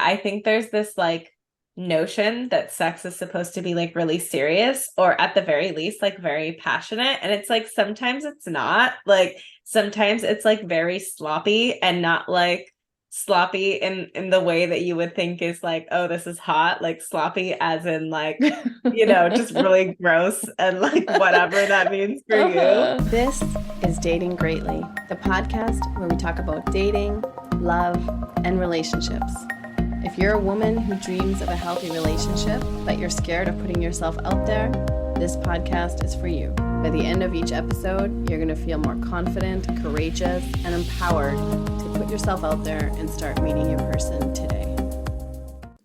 I think there's this like notion that sex is supposed to be like really serious or at the very least like very passionate, and it's like sometimes it's not. Like sometimes it's like very sloppy, and not like sloppy in the way that you would think is like, oh, this is hot, like sloppy as in like, just really gross and like whatever that means for you. This is Dating Greatly, the podcast where we talk about dating, love, and relationships. If you're a woman who dreams of a healthy relationship, but you're scared of putting yourself out there, this podcast is for you. By the end of each episode, you're going to feel more confident, courageous, and empowered to put yourself out there and start meeting your person today.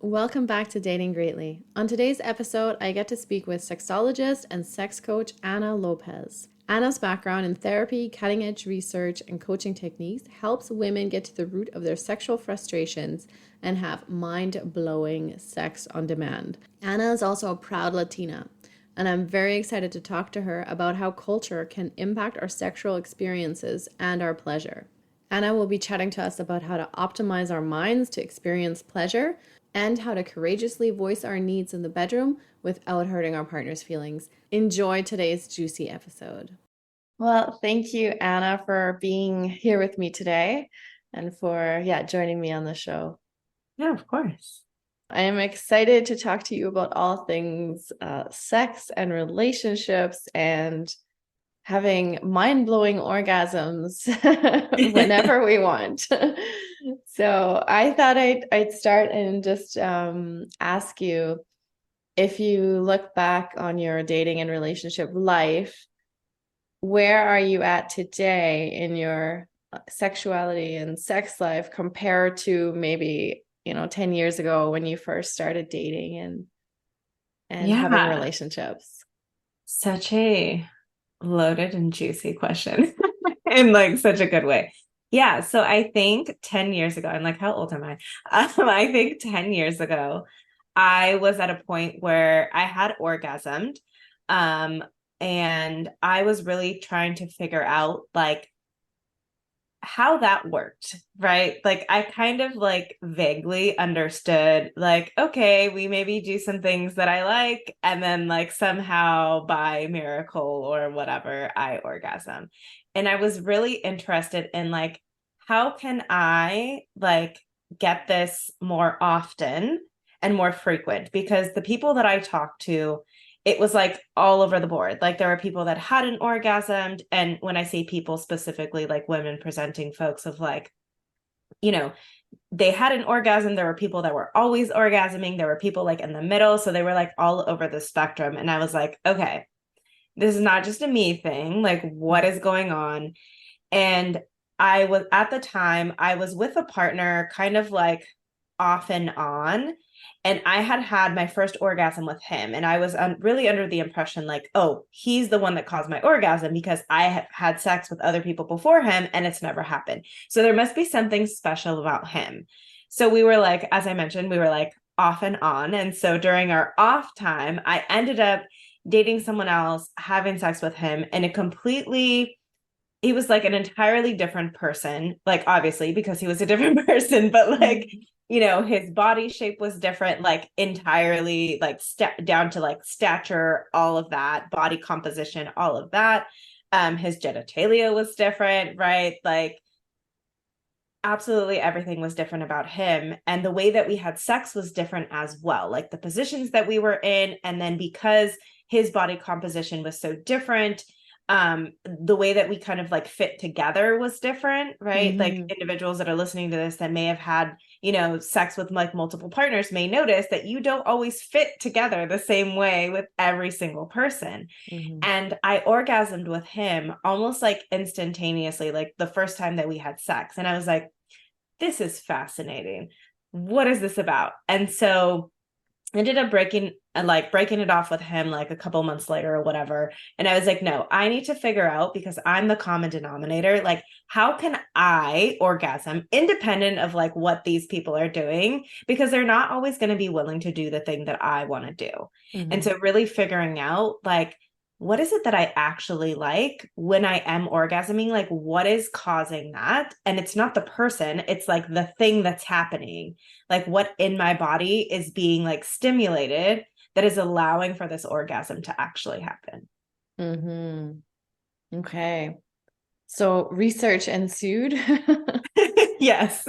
Welcome back to Dating Greatly. On today's episode, I get to speak with sexologist and sex coach Ana Lopez. Ana's background in therapy, cutting-edge research, and coaching techniques helps women get to the root of their sexual frustrations and have mind-blowing sex on demand. Ana is also a proud Latina, and I'm very excited to talk to her about how culture can impact our sexual experiences and our pleasure. Ana will be chatting to us about how to optimize our minds to experience pleasure and how to courageously voice our needs in the bedroom without hurting our partner's feelings. Enjoy today's juicy episode. Well, thank you, Ana, for being here with me today and for joining me on the show. Yeah, of course. I am excited to talk to you about all things sex and relationships and having mind-blowing orgasms whenever we want. So I thought I'd start and just ask you, if you look back on your dating and relationship life, where are you at today in your sexuality and sex life compared to maybe 10 years ago when you first started dating and having relationships? Such a loaded and juicy question in like such a good way. Yeah. So I think 10 years ago, I'm like, how old am I? I think 10 years ago, I was at a point where I had orgasmed. And I was really trying to figure out like how that worked, right? Like I kind of like vaguely understood like, okay, we maybe do some things that I like, and then like somehow by miracle or whatever, I orgasm. And I was really interested in like, how can I like get this more often and more frequent? Because the people that I talked to, it was like all over the board. Like there were people that hadn't orgasmed. And when I say people, specifically like women presenting folks of like, they had an orgasm. There were people that were always orgasming. There were people like in the middle. So they were like all over the spectrum. And I was like, okay, this is not just a me thing. Like what is going on? And I was at the time, I was with a partner kind of like off and on. And I had had my first orgasm with him. And I was really under the impression like, oh, he's the one that caused my orgasm because I have had sex with other people before him and it's never happened. So there must be something special about him. So we were like, as I mentioned, we were like off and on. And so during our off time, I ended up dating someone else, having sex with him, and he was like an entirely different person, like obviously because he was a different person, but like, his body shape was different, like entirely like down to like stature, all of that, body composition, all of that. His genitalia was different, right? Like absolutely everything was different about him. And the way that we had sex was different as well, like the positions that we were in. And then because his body composition was so different, the way that we kind of like fit together was different, right? Like individuals that are listening to this that may have had, sex with like multiple partners may notice that you don't always fit together the same way with every single person. And I orgasmed with him almost like instantaneously, like the first time that we had sex. And I was like, this is fascinating. What is this about? And so I ended up breaking it off with him like a couple months later or whatever. And I was like, no, I need to figure out, because I'm the common denominator, like how can I orgasm independent of like what these people are doing, because they're not always going to be willing to do the thing that I want to do. And so really figuring out like what is it that I actually like when I am orgasming? Like, what is causing that? And it's not the person, it's like the thing that's happening. Like, what in my body is being like stimulated that is allowing for this orgasm to actually happen. Okay. So research ensued. Yes.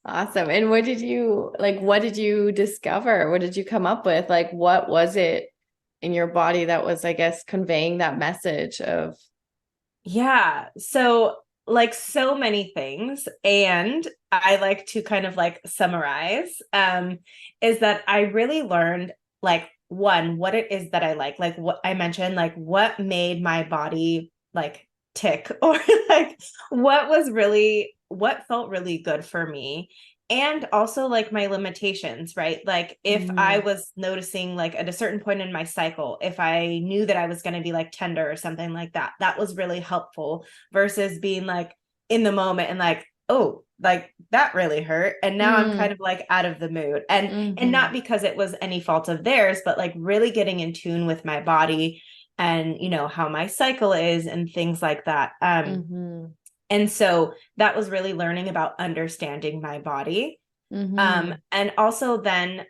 Awesome. And what did you discover? What did you come up with? Like, what was it in your body that was, I guess, conveying that message of, Yeah. So, like so many things, and I like to kind of like summarize, is that I really learned like one, what it is that I like what I mentioned, like what made my body like tick, or like what felt really good for me. And also like my limitations, right? Like if I mm, was noticing like at a certain point in my cycle, if I knew that I was going to be like tender or something like that, that was really helpful versus being like in the moment and like, oh, like that really hurt. And now I'm kind mm, of like out of the mood. And not mm-hmm, because it was any fault of theirs, but like really getting in tune with my body and how my cycle is and things like that. mm-hmm, And so that was really learning about understanding my body. mm-hmm, And also then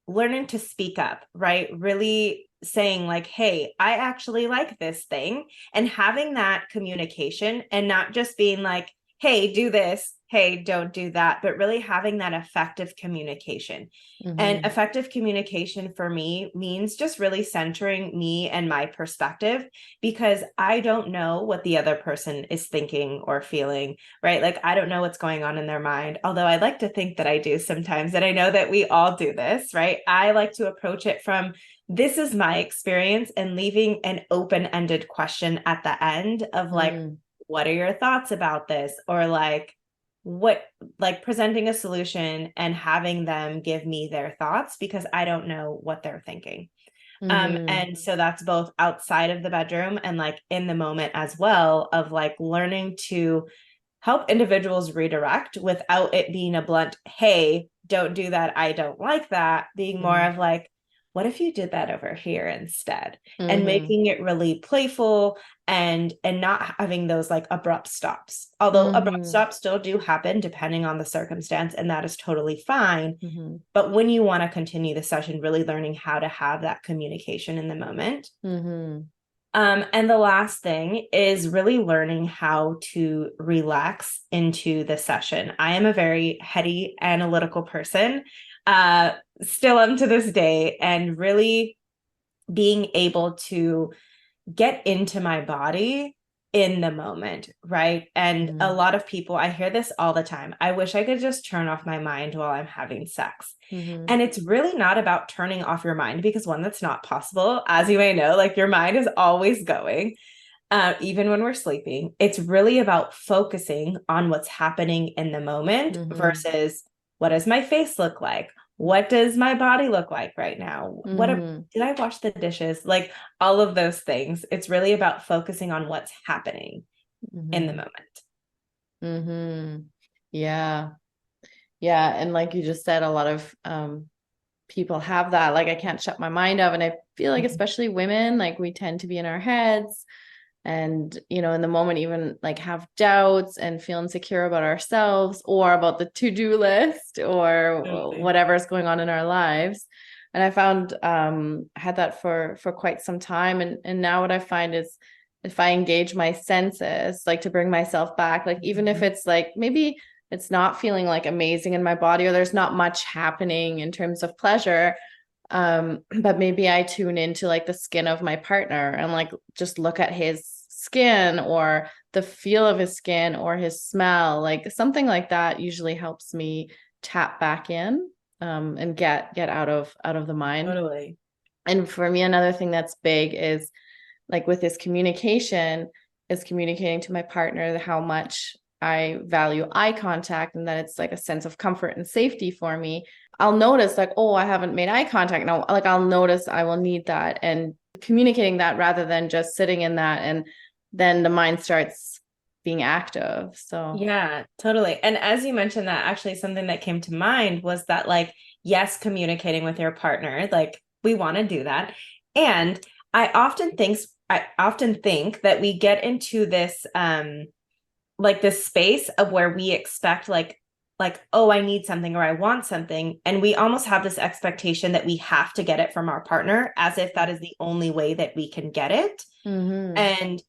learning to speak up, right? Really saying, like, hey, I actually like this thing, and having that communication and not just being like, hey, do this, hey, don't do that, but really having that effective communication. And mm-hmm, effective communication for me means just really centering me and my perspective, because I don't know what the other person is thinking or feeling, right? Like, I don't know what's going on in their mind, although I like to think that I do sometimes. And I know that we all do this, right? I like to approach it from this is my experience and leaving an open ended question at the end of like, mm, what are your thoughts about this? Or like, what, like presenting a solution and having them give me their thoughts because I don't know what they're thinking. mm-hmm, And so that's both outside of the bedroom and like in the moment as well, of like learning to help individuals redirect without it being a blunt, hey, don't do that, I don't like that, being more of like, what if you did that over here instead? And mm-hmm, making it really playful and not having those like abrupt stops. Although abrupt mm-hmm, stops still do happen depending on the circumstance, and that is totally fine. mm-hmm, But when you want to continue the session, really learning how to have that communication in the moment. mm-hmm, And the last thing is really learning how to relax into the session. I am a very heady, analytical person, uh, still am to this day, and really being able to get into my body in the moment, right? And a lot of people, I hear this all the time. I wish I could just turn off my mind while I'm having sex. mm-hmm, And it's really not about turning off your mind, because one, that's not possible. As you may know, like your mind is always going, even when we're sleeping. It's really about focusing on what's happening in the moment mm-hmm, versus what does my face look like? What does my body look like right now? mm-hmm, Did I wash the dishes? Like all of those things. It's really about focusing on what's happening in the mm-hmm, moment. mm-hmm. Yeah. Yeah. And like you just said, a lot of people have that. Like I can't shut my mind up. And I feel like Mhm. especially women, like we tend to be in our heads and, in the moment, even like have doubts and feel insecure about ourselves or about the to-do list or Totally. whatever's going on in our lives. And I found I had that for quite some time. And now what I find is if I engage my senses, like to bring myself back, like even if Mhm. it's like maybe it's not feeling like amazing in my body or there's not much happening in terms of pleasure, but maybe I tune into like the skin of my partner and like just look at his skin or the feel of his skin or his smell, like something like that usually helps me tap back in, and get out of the mind. Totally. And for me, another thing that's big is like with this communication is communicating to my partner how much I value eye contact and that it's like a sense of comfort and safety for me. I'll notice like, oh, I haven't made eye contact now. Like I'll notice I will need that and communicating that rather than just sitting in that and then the mind starts being active. So, Yeah, totally. And as you mentioned that, actually something that came to mind was that like, yes, communicating with your partner, like we want to do that. And I often think that we get into this like this space of where we expect oh, I need something or I want something, and we almost have this expectation that we have to get it from our partner as if that is the only way that we can get it. Mm-hmm. And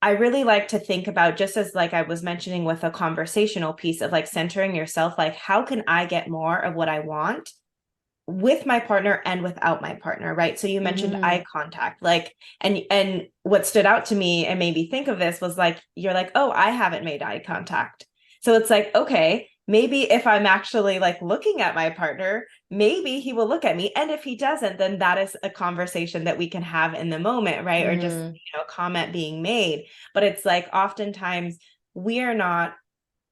I really like to think about, just as like I was mentioning with a conversational piece of like centering yourself, like how can I get more of what I want with my partner and without my partner, right? So you mentioned Mm-hmm. eye contact, like, and what stood out to me and made me think of this was like, you're like, oh, I haven't made eye contact. So it's like, okay, maybe if I'm actually like looking at my partner, maybe he will look at me. And if he doesn't, then that is a conversation that we can have in the moment, right? Or just, Mm-hmm. a comment being made. But it's like oftentimes we are not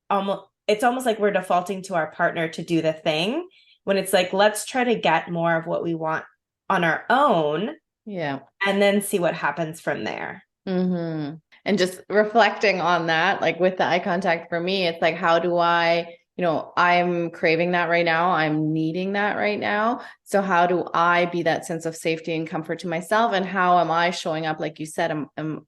almost, it's almost like we're defaulting to our partner to do the thing, when it's like, let's try to get more of what we want on our own Yeah. and then see what happens from there. Mm-hmm. And just reflecting on that, like with the eye contact for me, it's like, how do I, I'm craving that right now. I'm needing that right now. So how do I be that sense of safety and comfort to myself? And how am I showing up? Like you said, am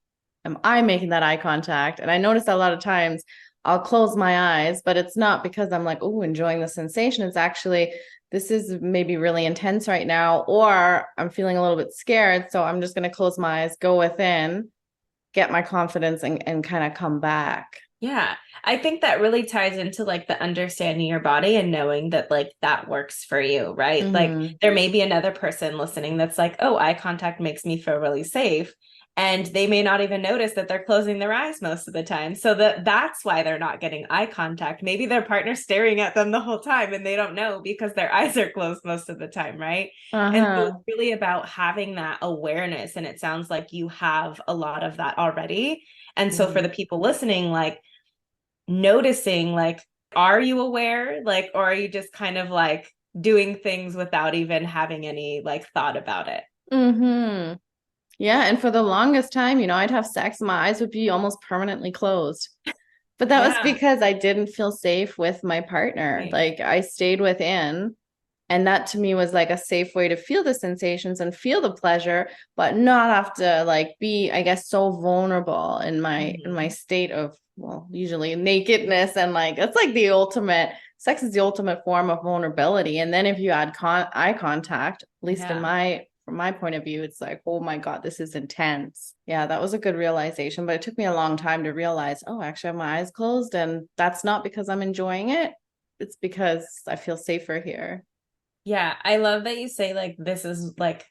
I making that eye contact? And I notice a lot of times I'll close my eyes, but it's not because I'm like, oh, enjoying the sensation. It's actually, this is maybe really intense right now, or I'm feeling a little bit scared. So I'm just going to close my eyes, go within, get my confidence and kind of come back. Yeah. I think that really ties into like the understanding your body and knowing that like that works for you, right? Like Mm-hmm. there may be another person listening that's like, oh, eye contact makes me feel really safe. And they may not even notice that they're closing their eyes most of the time. So that's why they're not getting eye contact. Maybe their partner's staring at them the whole time and they don't know because their eyes are closed most of the time, right? And so it's Uh-huh. really about having that awareness. And it sounds like you have a lot of that already. And so for Mm-hmm. the people listening, like noticing, like, are you aware? Like, or are you just kind of like doing things without even having any like thought about it? Mm-hmm. Yeah. And for the longest time, I'd have sex, my eyes would be almost permanently closed. But that was Yeah. because I didn't feel safe with my partner. Right. Like I stayed within. And that to me was like a safe way to feel the sensations and feel the pleasure, but not have to like be, I guess, so vulnerable in my Mhm. state of, well, usually nakedness. And like it's like the ultimate, sex is the ultimate form of vulnerability. And then if you add eye contact, at least Yeah. from my point of view, it's like, oh my God, this is intense. Yeah, that was a good realization. But it took me a long time to realize, oh, actually I have my eyes closed. And that's not because I'm enjoying it. It's because I feel safer here. Yeah. I love that you say like this is like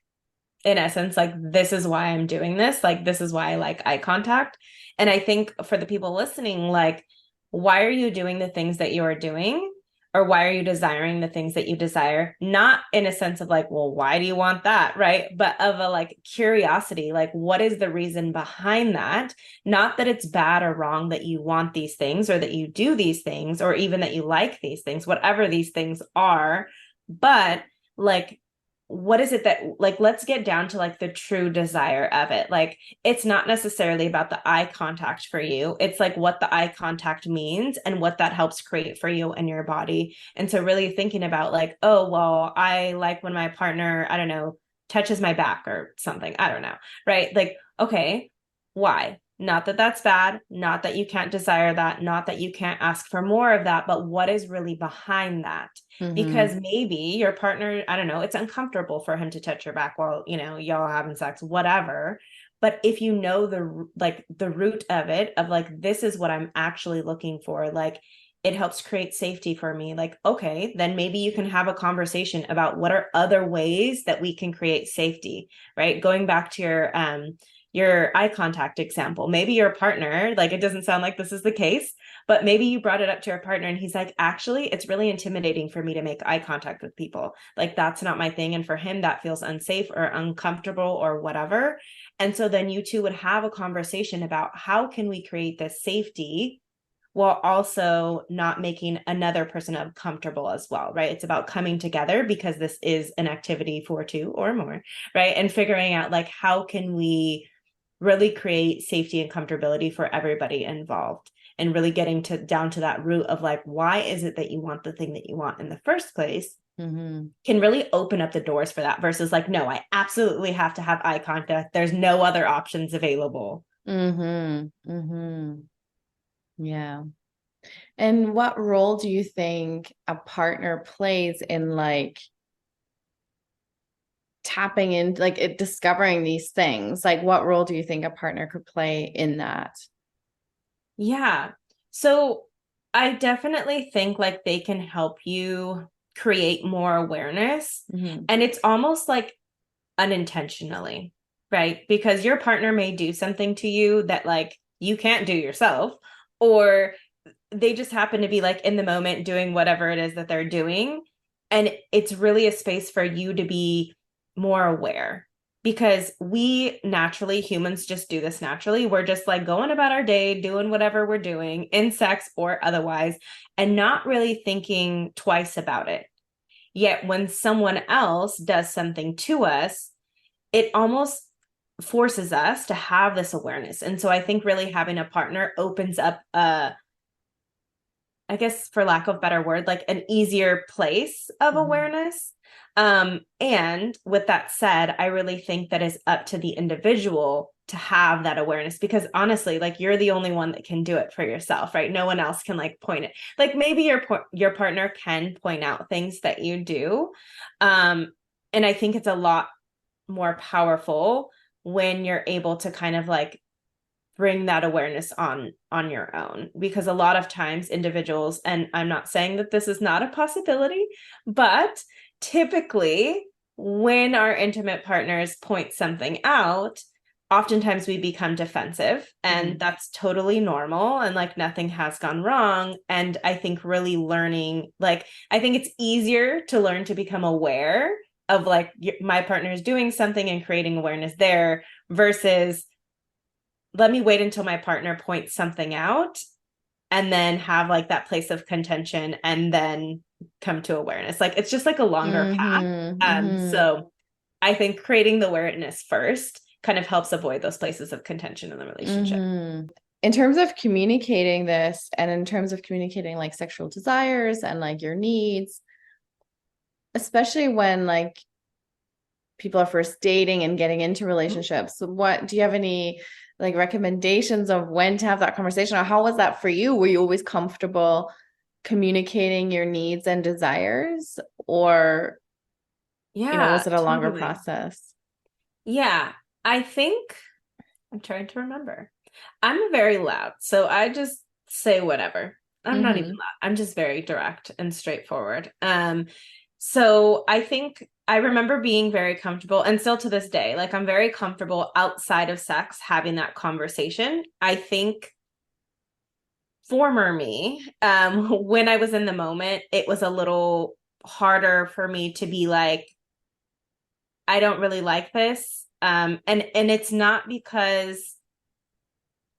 in essence, like this is why I'm doing this. Like this is why I like eye contact. And I think for the people listening, like, why are you doing the things that you are doing? Or why are you desiring the things that you desire? Not in a sense of like, well, why do you want that? Right. But of a like curiosity, like, what is the reason behind that? Not that it's bad or wrong that you want these things or that you do these things or even that you like these things, whatever these things are. But like, what is it that like, let's get down to like the true desire of it. Like it's not necessarily about the eye contact for you, it's like what the eye contact means and what that helps create for you and your body. And so really thinking about like, oh well, I like when my partner, I don't know, touches my back or something, I don't know, right? Like, okay, why? Not that that's bad, not that you can't desire that, not that you can't ask for more of that, but what is really behind that? Mm-hmm. Because maybe your partner, I don't know, it's uncomfortable for him to touch your back while, y'all having sex, whatever. But if you know the root of it, of like, this is what I'm actually looking for, like, it helps create safety for me. Like, okay, then maybe you can have a conversation about what are other ways that we can create safety, right? Going back to your eye contact example, maybe your partner, like, it doesn't sound like this is the case, but maybe you brought it up to your partner and he's like, actually, it's really intimidating for me to make eye contact with people. Like, that's not my thing. And for him, that feels unsafe or uncomfortable or whatever. And so then you two would have a conversation about how can we create this safety while also not making another person uncomfortable as well, right? It's about coming together because this is an activity for two or more, right? And figuring out like, how can we really create safety and comfortability for everybody involved, and really getting to down to that root of like, why is it that you want the thing that you want in the first place? Mm-hmm. can really open up the doors for that versus like, no, I absolutely have to have eye contact. There's no other options available. Mm-hmm. Mm-hmm. Yeah. And what role do you think a partner plays in like tapping in, like discovering these things? Like, what role do you think a partner could play in that? Yeah. So I definitely think like they can help you create more awareness. Mm-hmm. And it's almost like unintentionally, right? Because your partner may do something to you that like you can't do yourself, or they just happen to be like in the moment doing whatever it is that they're doing. And it's really a space for you to be more aware because we naturally, humans just do this naturally. We're just like going about our day, doing whatever we're doing in sex or otherwise, and not really thinking twice about it. Yet when someone else does something to us, it almost forces us to have this awareness. And so I think really having a partner opens up I guess for lack of a better word, like an easier place of Mm-hmm. awareness. And with that said, I really think that is up to the individual to have that awareness because honestly, like you're the only one that can do it for yourself, right? No one else can like point it. Like maybe your partner can point out things that you do. And I think it's a lot more powerful when you're able to kind of like bring that awareness on your own because a lot of times individuals, and I'm not saying that this is not a possibility, but typically when our intimate partners point something out, oftentimes we become defensive and Mm-hmm. that's totally normal and like nothing has gone wrong. And I think really learning, like I think it's easier to learn to become aware of like my partner is doing something and creating awareness there versus let me wait until my partner points something out and then have like that place of contention and then come to awareness. Like it's just like a longer path. Mm-hmm. Mm-hmm. So I think creating the awareness first kind of helps avoid those places of contention in the relationship. Mm-hmm. In terms of communicating this and in terms of communicating like sexual desires and like your needs, especially when like people are first dating and getting into relationships, what do you have any like recommendations of when to have that conversation, or how was that for you? Were you always comfortable communicating your needs and desires, or Yeah, was it a longer totally. process? Yeah, I think I'm trying to remember. I'm very loud, so I just say whatever. I'm not even Mm-hmm. loud. I'm just very direct and straightforward. So I think I remember being very comfortable, and still to this day, like I'm very comfortable outside of sex having that conversation. I think former me, when I was in the moment, it was a little harder for me to be like, I don't really like this. And it's not because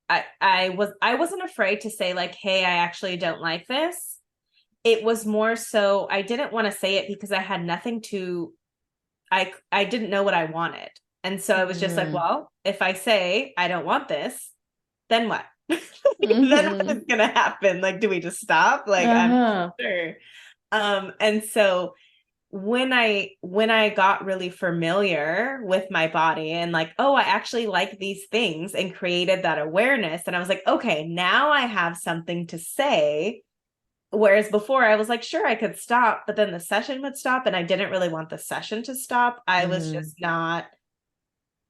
I wasn't afraid to say like, hey, I actually don't like this. It was more so I didn't want to say it because I had nothing to I didn't know what I wanted. And so I was just like, Mm-hmm. well, if I say I don't want this, then what? Then what Mm-hmm. is gonna happen? Like, do we just stop? Like, I'm not Uh-huh. sure. And so when I got really familiar with my body and like, oh, I actually like these things and created that awareness, and I was like, okay, now I have something to say. Whereas before I was like, sure, I could stop, but then the session would stop, and I didn't really want the session to stop. I was Mm-hmm. just not,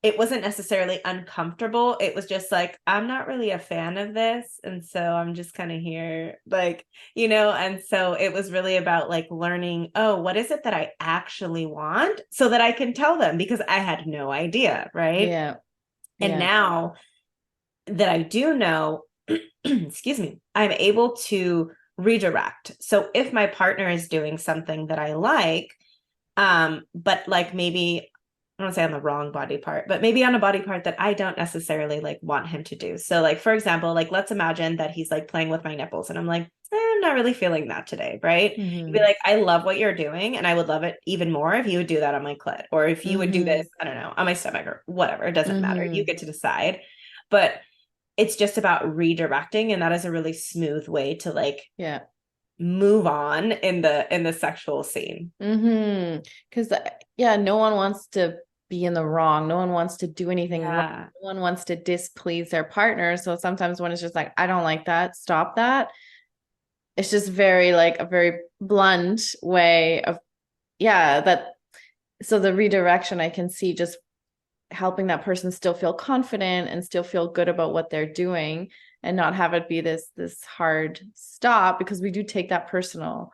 it wasn't necessarily uncomfortable. It was just like, I'm not really a fan of this. And so I'm just kind of here, like, and so it was really about like learning, oh, what is it that I actually want so that I can tell them because I had no idea. Right. Yeah. And Yeah. now that I do know, excuse me, I'm able to redirect. So if my partner is doing something that I like, but like maybe I don't say on the wrong body part, but maybe on a body part that I don't necessarily like want him to do. So like for example, like let's imagine that he's like playing with my nipples and I'm like, I'm not really feeling that today, right? He'd be Mm-hmm. like, I love what you're doing and I would love it even more if you would do that on my clit or if you would do Mm-hmm. this, I don't know, on my stomach or whatever. It doesn't matter. You Mm-hmm. get to decide. But it's just about redirecting and that is a really smooth way to like Yeah. move on in the sexual scene. Mm-hmm. Because yeah, no one wants to be in the wrong. No one wants to do anything wrong. Yeah, No one wants to displease their partner. So sometimes when it's just like, I don't like that, stop that. It's just very like a very blunt way of, yeah, that so the redirection I can see just helping that person still feel confident and still feel good about what they're doing and not have it be this hard stop, because we do take that personal.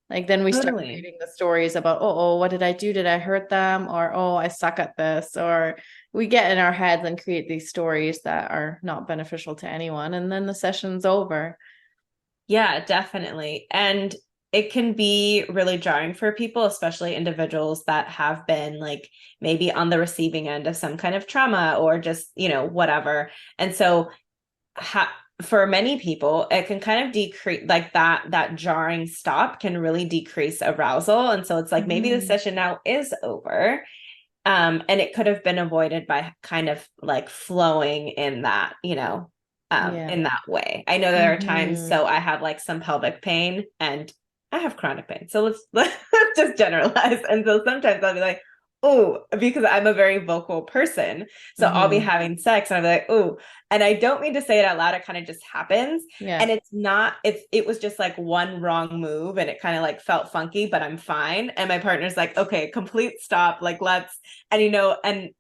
Like then we start totally. creating the stories about, oh, what did I do? Did I hurt them? Or, oh, I suck at this. Or we get in our heads and create these stories that are not beneficial to anyone. And then the session's over. Yeah, definitely. And it can be really jarring for people, especially individuals that have been like maybe on the receiving end of some kind of trauma or just, whatever. And so for many people, it can kind of decrease like that jarring stop can really decrease arousal. And so it's like maybe the Mm-hmm. session now is over. And it could have been avoided by kind of like flowing in that, Yeah. in that way. I know there are times, Mm-hmm. so I have like some pelvic pain and I have chronic pain. So let's just generalize. And so sometimes I'll be like, oh, because I'm a very vocal person. So I'll be Mm-hmm. having sex and I'll be like, oh, and I don't mean to say it out loud. It kind of just happens. Yeah. And it was just like one wrong move and it kind of like felt funky, but I'm fine. And my partner's like, okay, complete stop. Like let's, and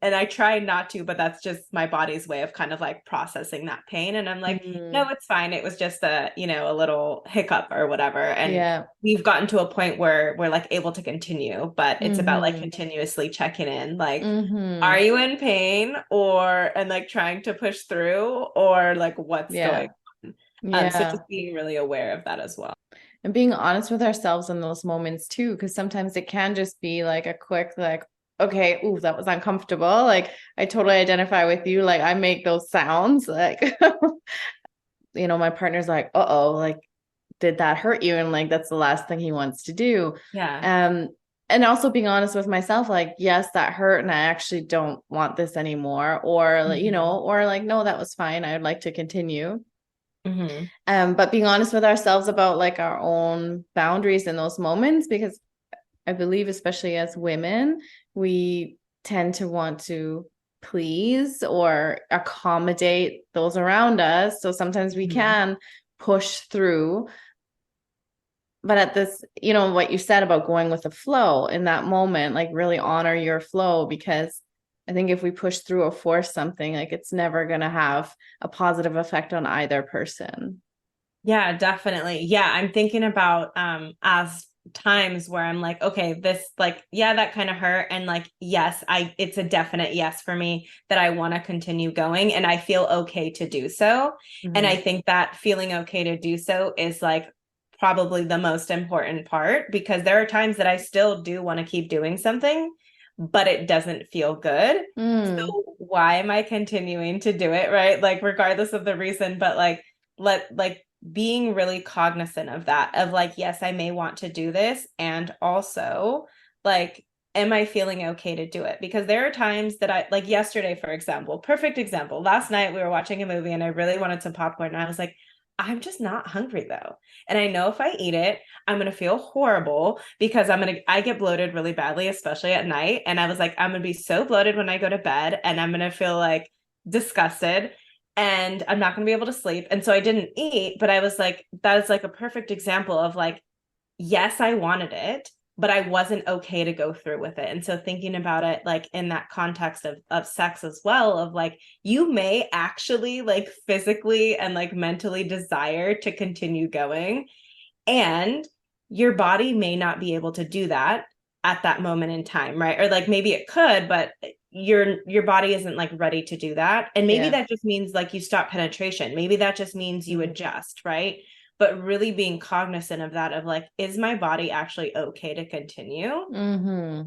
and I try not to, but that's just my body's way of kind of like processing that pain. And I'm like, Mm-hmm. no, it's fine. It was just a little hiccup or whatever. And Yeah. we've gotten to a point where we're like able to continue, but it's about like Mm-hmm. continuously checking in, like, are Mm-hmm. you in pain and like trying to push through or like what's Yeah. going on? So Yeah. just being really aware of that as well. And being honest with ourselves in those moments too, because sometimes it can just be like a quick, like, okay, ooh, that was uncomfortable. Like, I totally identify with you. Like, I make those sounds. Like, my partner's like, uh-oh, like, did that hurt you? And like, that's the last thing he wants to do. Yeah. Um, and also being honest with myself, like, yes, that hurt, and I actually don't want this anymore. Or, like, Mm-hmm. or like, no, that was fine. I would like to continue. Mm-hmm. But being honest with ourselves about like our own boundaries in those moments, because I believe, especially as women, we tend to want to please or accommodate those around us. So sometimes we Mm-hmm. can push through. But at this, what you said about going with the flow in that moment, like really honor your flow, because I think if we push through or force something, like it's never going to have a positive effect on either person. Yeah, definitely. Yeah, I'm thinking about as times where I'm like, okay, this like, yeah, that kind of hurt. And like, yes, it's a definite yes for me that I want to continue going and I feel okay to do so. And I Mm-hmm. think that feeling okay to do so is like probably the most important part because there are times that I still do want to keep doing something, but it doesn't feel good. Mm. So why am I continuing to do it? Right. Like, regardless of the reason, but like being really cognizant of that, of like, yes, I may want to do this. And also, like, am I feeling okay to do it? Because there are times that like yesterday, for example, perfect example. Last night we were watching a movie and I really wanted some popcorn. And I was like, I'm just not hungry though. And I know if I eat it, I'm going to feel horrible because I get bloated really badly, especially at night. And I was like, I'm going to be so bloated when I go to bed and I'm going to feel like disgusted and I'm not going to be able to sleep. And so I didn't eat, but I was like, that is like a perfect example of like, yes, I wanted it, but I wasn't okay to go through with it. And so thinking about it like in that context of sex as well, of like, you may actually like physically and like mentally desire to continue going. And your body may not be able to do that at that moment in time, right? Or like maybe it could, but your body isn't like ready to do that. And maybe Yeah. that just means like you stop penetration. Maybe that just means you Mm-hmm. adjust, right? But really being cognizant of that, of like, is my body actually okay to continue? Mm-hmm.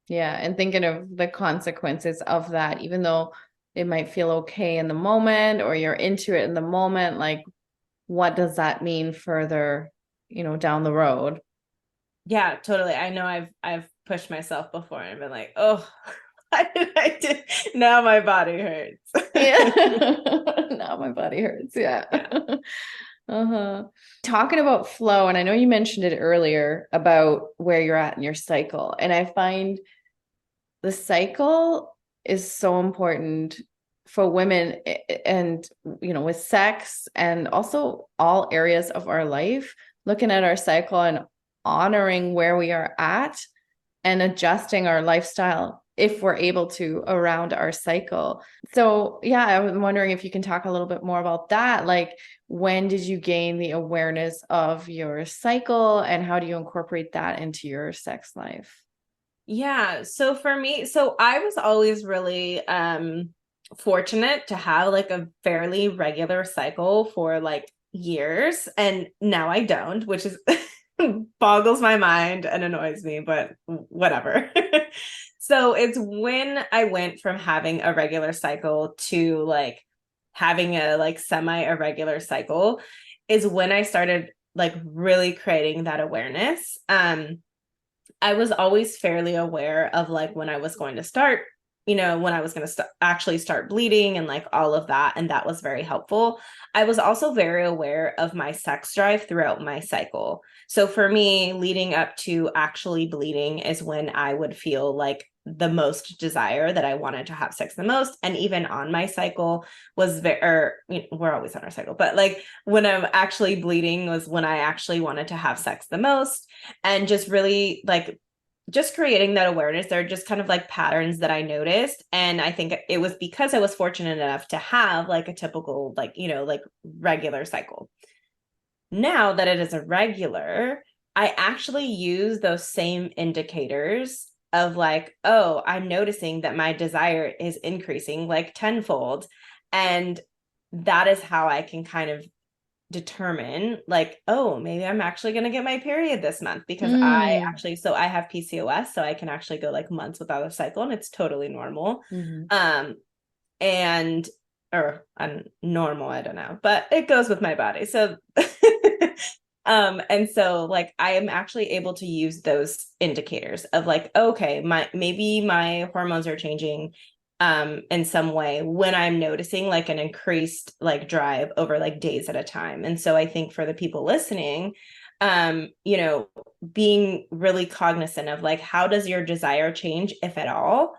Yeah, and thinking of the consequences of that, even though it might feel okay in the moment or you're into it in the moment, like what does that mean further, down the road? Yeah, totally. I know I've pushed myself before and been like, oh, why did I do? Now my body hurts. Yeah. Now my body hurts. Yeah. Yeah. Uh-huh. Talking about flow, and I know you mentioned it earlier about where you're at in your cycle. And I find the cycle is so important for women and, with sex and also all areas of our life, looking at our cycle and honoring where we are at and adjusting our lifestyle if we're able to around our cycle. So, yeah, I'm wondering if you can talk a little bit more about that. Like, when did you gain the awareness of your cycle and how do you incorporate that into your sex life? Yeah. So for me, so I was always really fortunate to have like a fairly regular cycle for like years, and now I don't, which is boggles my mind and annoys me, but whatever. So it's when I went from having a regular cycle to like having a like semi irregular cycle is when I started like really creating that awareness. I was always fairly aware of like when I was going to start, when I was going to actually start bleeding and like all of that. And that was very helpful. I was also very aware of my sex drive throughout my cycle. So for me, leading up to actually bleeding is when I would feel like the most desire that I wanted to have sex the most. And even on my cycle was we're always on our cycle, but like when I'm actually bleeding was when I actually wanted to have sex the most. And just really like just creating that awareness. They're just kind of like patterns that I noticed. And I think it was because I was fortunate enough to have like a typical, like, like regular cycle. Now that it is a regular, I actually use those same indicators of like, oh, I'm noticing that my desire is increasing like tenfold. And that is how I can kind of determine like, oh, maybe I'm actually going to get my period this month because Mm. so I have PCOS, so I can actually go like months without a cycle and it's totally normal. Mm-hmm. Um, and or normal, I don't know, but it goes with my body. So and so like I am actually able to use those indicators of like, okay, maybe my hormones are changing in some way when I'm noticing like an increased like drive over like days at a time. And so I think for the people listening, being really cognizant of like how does your desire change, if at all,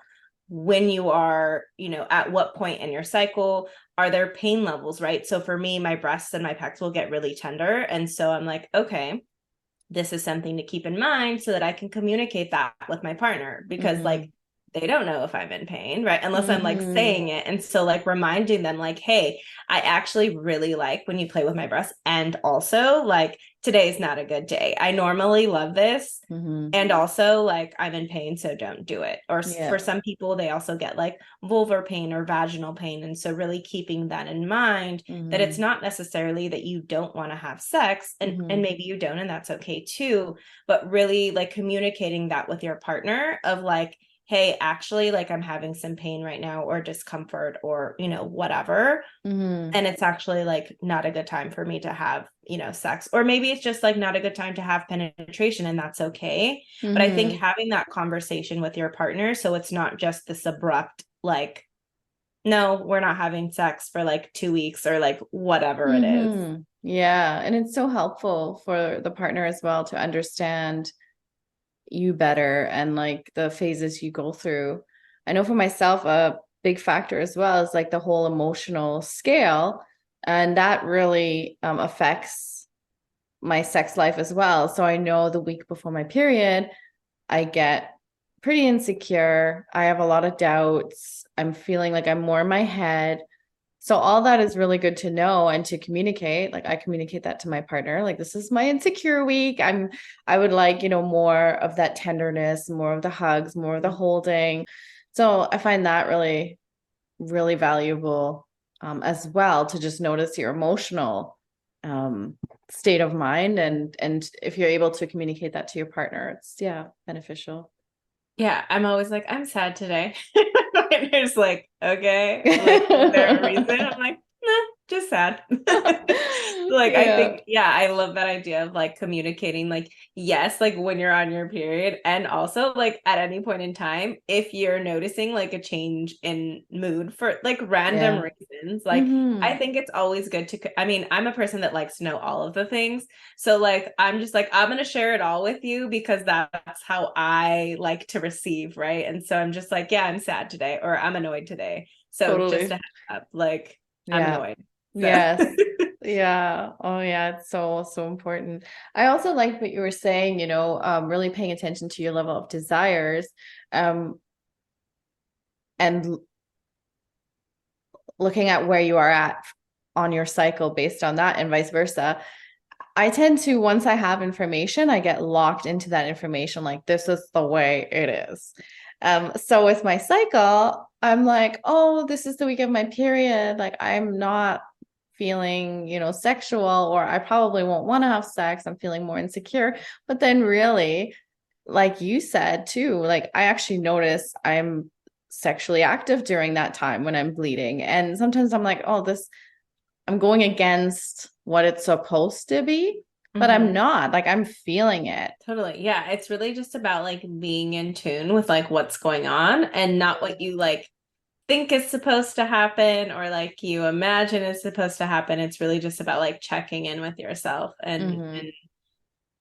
when you are, at what point in your cycle, are there pain levels, right? So for me, my breasts and my pecs will get really tender. And so I'm like, okay, this is something to keep in mind so that I can communicate that with my partner because Mm-hmm. like they don't know if I'm in pain, right? Unless I'm like Mm-hmm. saying it. And so like reminding them like, hey, I actually really like when you play with my breasts. And also like today's not a good day. I normally love this. Mm-hmm. And also like I'm in pain, so don't do it. Or for Yeah. some people, they also get like vulvar pain or vaginal pain. And so really keeping that in mind that it's Mm-hmm. not necessarily that you don't want to have sex and Mm-hmm. maybe you don't, and that's okay too, but really like communicating that with your partner of like, hey, actually like I'm having some pain right now or discomfort or whatever, Mm-hmm. and it's actually like not a good time for me to have sex, or maybe it's just like not a good time to have penetration and that's okay. But I think Mm-hmm. having that conversation with your partner so it's not just this abrupt like, no, we're not having sex for like 2 weeks or like whatever it is. Mm-hmm. Yeah. And it's so helpful for the partner as well to understand you better and like the phases you go through. I know for myself, a big factor as well is like the whole emotional scale. And that really affects my sex life as well. So I know the week before my period, I get pretty insecure. I have a lot of doubts. I'm feeling like I'm more in my head. So all that is really good to know and to communicate. Like I communicate that to my partner. Like this is my insecure week. I would like, more of that tenderness, more of the hugs, more of the holding. So I find that really, really valuable as well to just notice your emotional um, state of mind and if you're able to communicate that to your partner, it's beneficial. Yeah, I'm always like, I'm sad today. And it's like, okay, like, is there a reason? I'm like, nah, just sad. Like, I Yeah, think, yeah, I love that idea of like communicating, like, yes, like when you're on your period, and also like at any point in time, if you're noticing like a change in mood for like random yeah. reasons, like, I Mm-hmm. think it's always good to, I mean, I'm a person that likes to know all of the things. So, like, I'm just like, I'm going to share it all with you because that's how I like to receive. Right. And so I'm just like, yeah, I'm sad today or I'm annoyed today. So just a Totally. heads up, like, I'm Yeah. annoyed. So, Yes. Yeah. Oh, yeah. It's so, so important. I also like what you were saying, really paying attention to your level of desires, um, and looking at where you are at on your cycle based on that and vice versa. I tend to, once I have information, I get locked into that information. Like, this is the way it is. So with my cycle, I'm like, oh, this is the week of my period. Like, I'm not feeling, sexual, or I probably won't want to have sex. I'm feeling more insecure. But then really, like you said too, like I actually notice I'm sexually active during that time when I'm bleeding. And sometimes I'm like, oh, I'm going against what it's supposed to be, but I'm mhm. not. Like, I'm feeling it. Totally. Yeah. It's really just about like being in tune with like what's going on and not what you like think is supposed to happen or like you imagine is supposed to happen. It's really just about like checking in with yourself and Mm-hmm.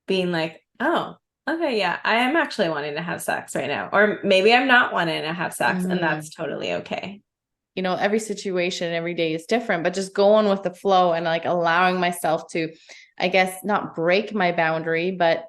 being like, oh, okay, yeah, I am actually wanting to have sex right now. Or maybe I'm not wanting to have sex, and Mm-hmm. that's totally okay. Every situation, every day is different, but just going with the flow and like allowing myself to, I guess, not break my boundary, but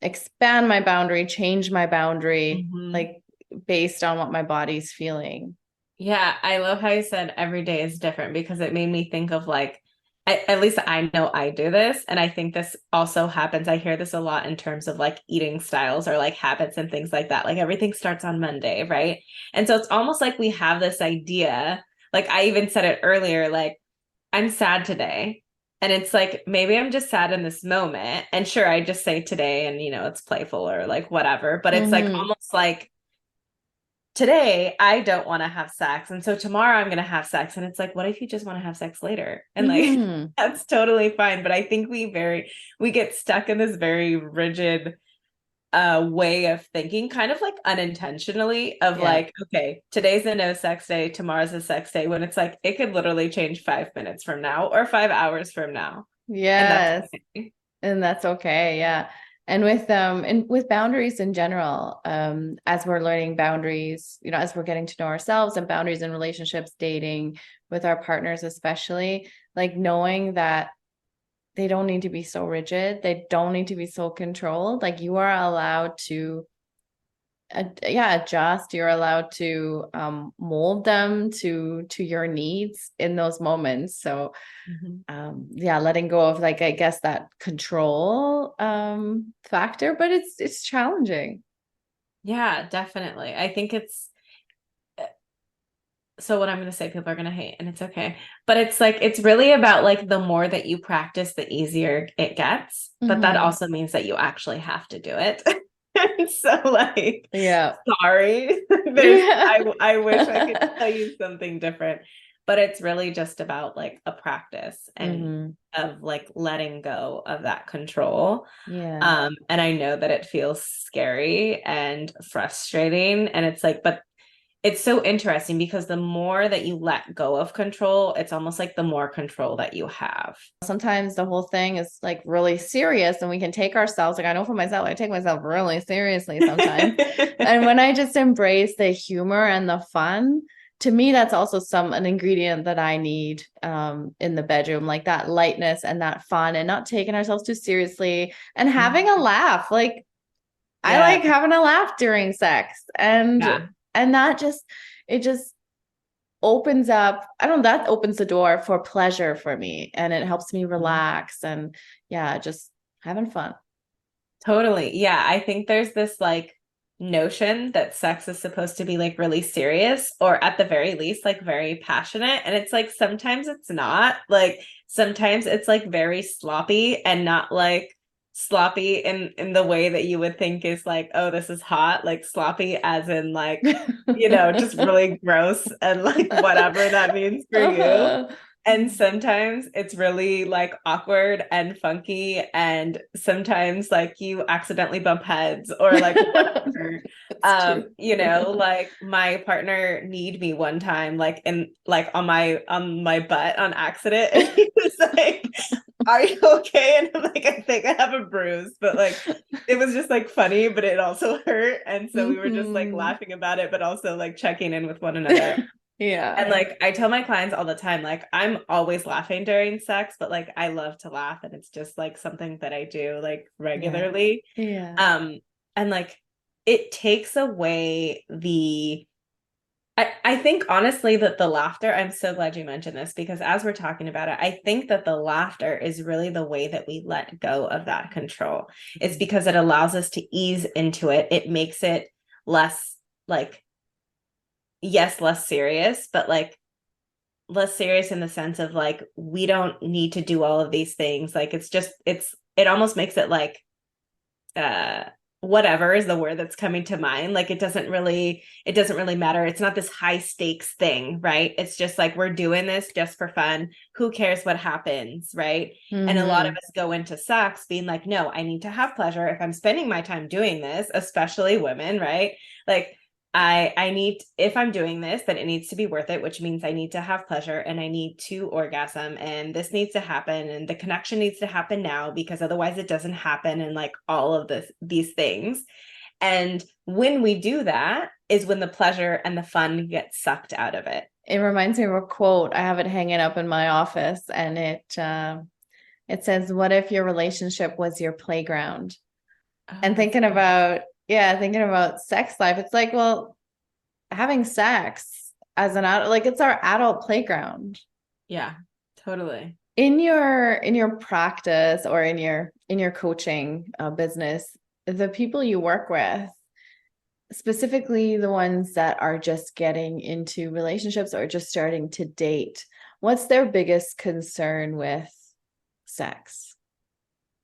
expand my boundary, change my boundary, Mhm. like based on what my body's feeling. Yeah, I love how you said every day is different because it made me think of like, at least I know I do this. And I think this also happens. I hear this a lot in terms of like eating styles or like habits and things like that. Like everything starts on Monday, right? And so it's almost like we have this idea. Like I even said it earlier, like, I'm sad today. And it's like, maybe I'm just sad in this moment. And sure, I just say today and, it's playful or like whatever. But it's like Mm-hmm. almost like, today I don't want to have sex. And so tomorrow I'm going to have sex. And it's like, what if you just want to have sex later? And like, Mm-hmm. that's totally fine. But I think we get stuck in this very rigid way of thinking, kind of like unintentionally, of Yeah. like, okay, today's a no sex day, tomorrow's a sex day, when it's like, it could literally change 5 minutes from now or 5 hours from now. And that's Yes. okay. And that's okay. Yeah. And with boundaries in general, as we're learning boundaries, as we're getting to know ourselves and boundaries in relationships, dating with our partners, especially, like knowing that they don't need to be so rigid, they don't need to be so controlled. Like, you are allowed to adjust. You're allowed to mold them to your needs in those moments. So Mhm. letting go of, like, I guess, that control factor, but it's challenging. Yeah, definitely. I think it's so what I'm going to say, people are going to hate, and it's okay. But it's like, it's really about like the more that you practice, the easier it gets. But that Mm-hmm. also means that you actually have to do it. So like, Yeah. sorry, I wish I could tell you something different, but it's really just about like a practice and Mm-hmm. of like letting go of that control. Yeah. And I know that it feels scary and frustrating, and it's like, but it's so interesting because the more that you let go of control, it's almost like the more control that you have. Sometimes the whole thing is like really serious, and we can take ourselves, like, I know for myself, I take myself really seriously sometimes. And when I just embrace the humor and the fun, to me, that's also an ingredient that I need in the bedroom, like that lightness and that fun, and not taking ourselves too seriously and having a laugh. Like, I Yeah. like having a laugh during sex, Yeah. and it just opens up, I don't know, that opens the door for pleasure for me, and it helps me relax, and yeah, just having fun. Totally. Yeah. I think there's this like notion that sex is supposed to be like really serious or at the very least like very passionate. And it's like sometimes it's not. Like sometimes it's like very sloppy and not like sloppy in the way that you would think is like, oh, this is hot, like sloppy as in like, just really gross and like whatever that means for you. And sometimes it's really like awkward and funky, and sometimes like you accidentally bump heads or like whatever. That's true. Like my partner kneed me one time, like in like on my butt on accident, and he was like, "Are you okay?" And I'm like, "I think I have a bruise," but like it was just like funny, but it also hurt, and so we were just like Mhm. laughing about it, but also like checking in with one another. Yeah. And like I tell my clients all the time, like I'm always laughing during sex, but like I love to laugh, and it's just like something that I do like Yeah. regularly. Yeah. And like it takes away I think honestly that the laughter, I'm so glad you mentioned this, because as we're talking about it, I think that the laughter is really the way that we let go of that control. It's because it allows us to ease into it. It makes it less like, yes, less serious, but like less serious in the sense of like we don't need to do all of these things. Like it almost makes it like uh whatever is the word that's coming to mind. Like it doesn't really matter. It's not this high stakes thing, right? It's just like we're doing this just for fun. Who cares what happens, right? And a lot of Mm-hmm. us go into sex being like, no, I need to have pleasure if I'm spending my time doing this, especially women, right? Like I need, if I'm doing this, then it needs to be worth it, which means I need to have pleasure and I need to orgasm and this needs to happen and the connection needs to happen now because otherwise it doesn't happen, and like all of these things. And when we do that is when the pleasure and the fun gets sucked out of it. It reminds me of a quote. I have it hanging up in my office, and it says, "What if your relationship was your playground?" Oh, And that's thinking about sex life, it's like, well, having sex as an adult, like it's our adult playground. yeah, totally. In your practice or in your coaching business, the people you work with, specifically the ones that are just getting into relationships or just starting to date, what's their biggest concern with sex?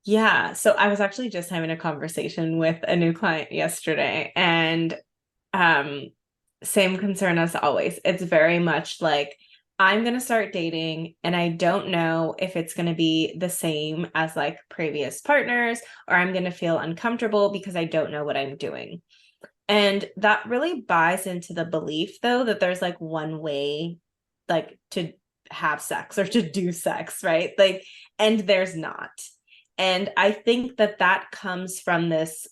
Yeah. So I was actually just having a conversation with a new client yesterday, and um same concern as always. It's very much like I'm going to start dating and I don't know if it's going to be the same as like previous partners, or I'm going to feel uncomfortable because I don't know what I'm doing. And that really buys into the belief though that there's like one way like to have sex or to do sex, right? Like, and there's not. And I think that that comes from this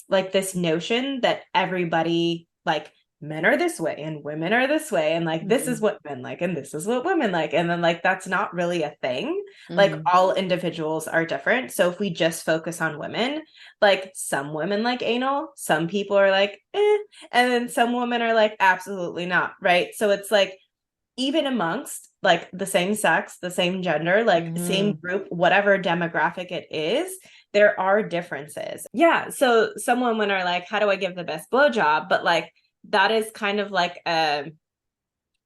like this notion that everybody, like, men are this way and women are this way, and like this is Mhm. what men like and this is what women like, and then like that's not really a thing. Like Mhm. all individuals are different, so if we just focus on women, like some women like anal, some people are like and then some women are like absolutely not, right? So it's like even amongst like the same sex, the same gender, like same Mhm. group, whatever demographic it is, there are differences. Yeah. So some women are like, how do I give the best blowjob? But like that is kind of like a,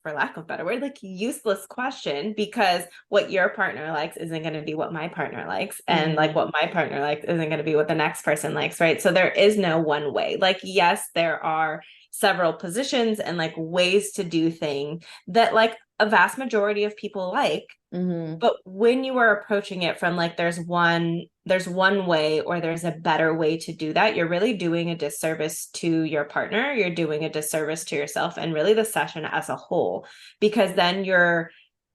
for lack of a better word, like useless question, because what your partner likes isn't going to be what my partner likes. And like Mhm. what my partner likes isn't going to be what the next person likes, right? So there is no one way. Like, yes, there are several positions and like ways to do things that like a vast majority of people like, Mhm. but when you are approaching it from like there's one way or there's a better way to do that, you're really doing a disservice to your partner, you're doing a disservice to yourself and really the session as a whole, because then you're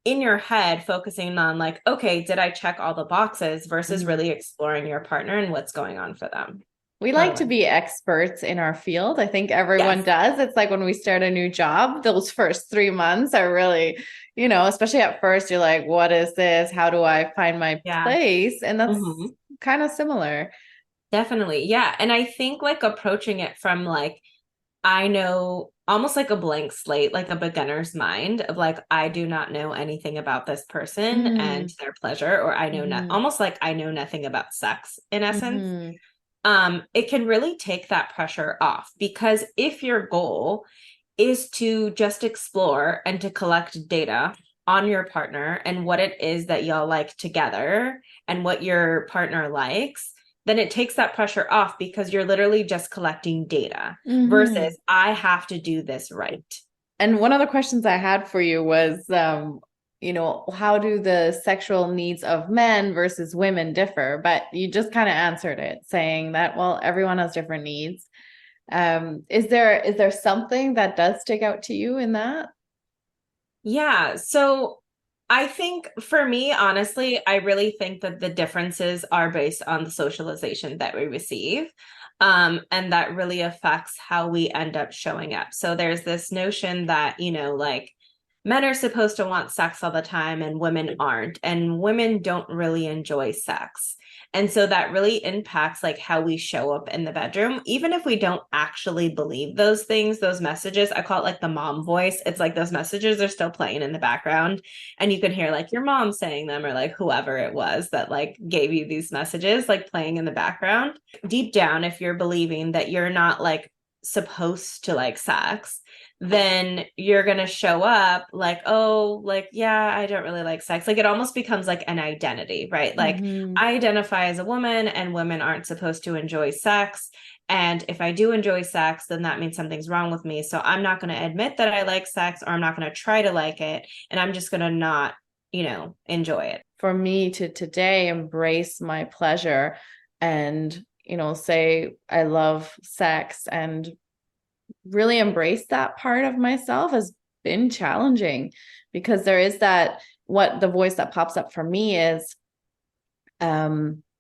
in your head focusing on like, okay, did I check all the boxes versus Mhm. really exploring your partner and what's going on for them. We like to Totally. be experts in our field. I think everyone Yes. does. It's like when we start a new job, those first 3 months are really, especially at first, you're like, what is this? How do I find my Yeah. place? And that's Mhm. kind of similar. Definitely. Yeah. And I think like approaching it from like, I know almost like a blank slate, like a beginner's mind of like, I do not know anything about this person and Mm-hmm. their pleasure, or I know not Mm-hmm. almost like I know nothing about sex in essence. Mm-hmm. It can really take that pressure off, because if your goal is to just explore and to collect data on your partner and what it is that y'all like together and what your partner likes, then it takes that pressure off because you're literally just collecting data Mm-hmm. versus I have to do this right. And one of the questions I had for you was, how do the sexual needs of men versus women differ? But you just kind of answered it saying that, well, everyone has different needs. Is there something that does stick out to you in that? Yeah. So I think for me, honestly, I really think that the differences are based on the socialization that we receive. And that really affects how we end up showing up. So there's this notion that, like men are supposed to want sex all the time and women aren't, and women don't really enjoy sex. And so that really impacts like how we show up in the bedroom, even if we don't actually believe those things, those messages. I call it like the mom voice. It's like those messages are still playing in the background, and you can hear like your mom saying them or like whoever it was that like gave you these messages like playing in the background. Deep down, if you're believing that you're not like supposed to like sex, then you're going to show up like, oh, like, yeah, I don't really like sex. Like it almost becomes like an identity, right? Like Mm-hmm. I identify as a woman and women aren't supposed to enjoy sex. And if I do enjoy sex, then that means something's wrong with me. So I'm not going to admit that I like sex, or I'm not going to try to like it. And I'm just going to not, enjoy it. For me to today embrace my pleasure and, say I love sex and really embrace that part of myself has been challenging, because there is that, what the voice that pops up for me is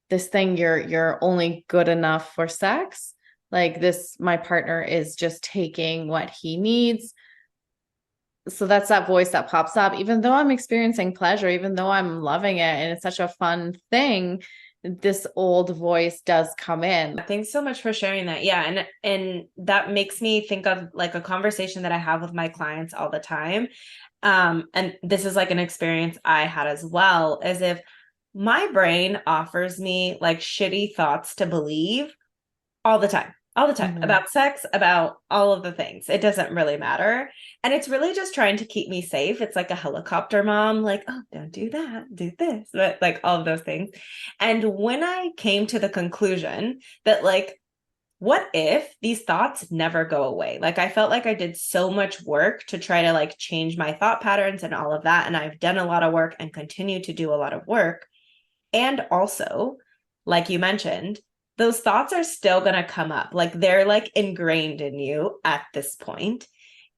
this thing, you're only good enough for sex. Like this, my partner is just taking what he needs. So that's that voice that pops up, even though I'm experiencing pleasure, even though I'm loving it and it's such a fun thing, this old voice does come in. Thanks so much for sharing that. Yeah, and that makes me think of like a conversation that I have with my clients all the time. And this is like an experience I had as well, as if my brain offers me like shitty thoughts to believe all the time Mm-hmm. about sex, about all of the things. It doesn't really matter. And it's really just trying to keep me safe. It's like a helicopter mom, like, oh, don't do that, do this, but like all of those things. And when I came to the conclusion that, like, what if these thoughts never go away? Like, I felt like I did so much work to try to like change my thought patterns and all of that. And I've done a lot of work and continue to do a lot of work. And also, like you mentioned, those thoughts are still going to come up. Like they're like ingrained in you at this point.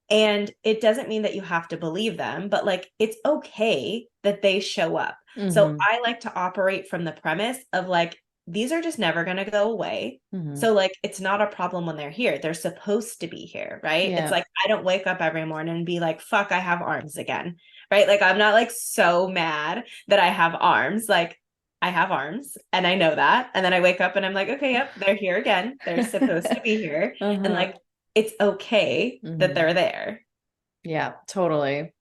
And it doesn't mean that you have to believe them, but like it's okay that they show up. So Mm-hmm. I like to operate from the premise of like, these are just never going to go away. Mm-hmm. So like it's not a problem when they're here. They're supposed to be here, right? It's Yeah. like I don't wake up every morning and be like, fuck, I have arms again. Right? Like I'm not like so mad that I have arms. Like I have arms and I know that. And then I wake up and I'm like, okay, yep, they're here again. They're supposed to be here. And Uh-huh. like it's okay that Mm-hmm. they're there. Yeah, totally.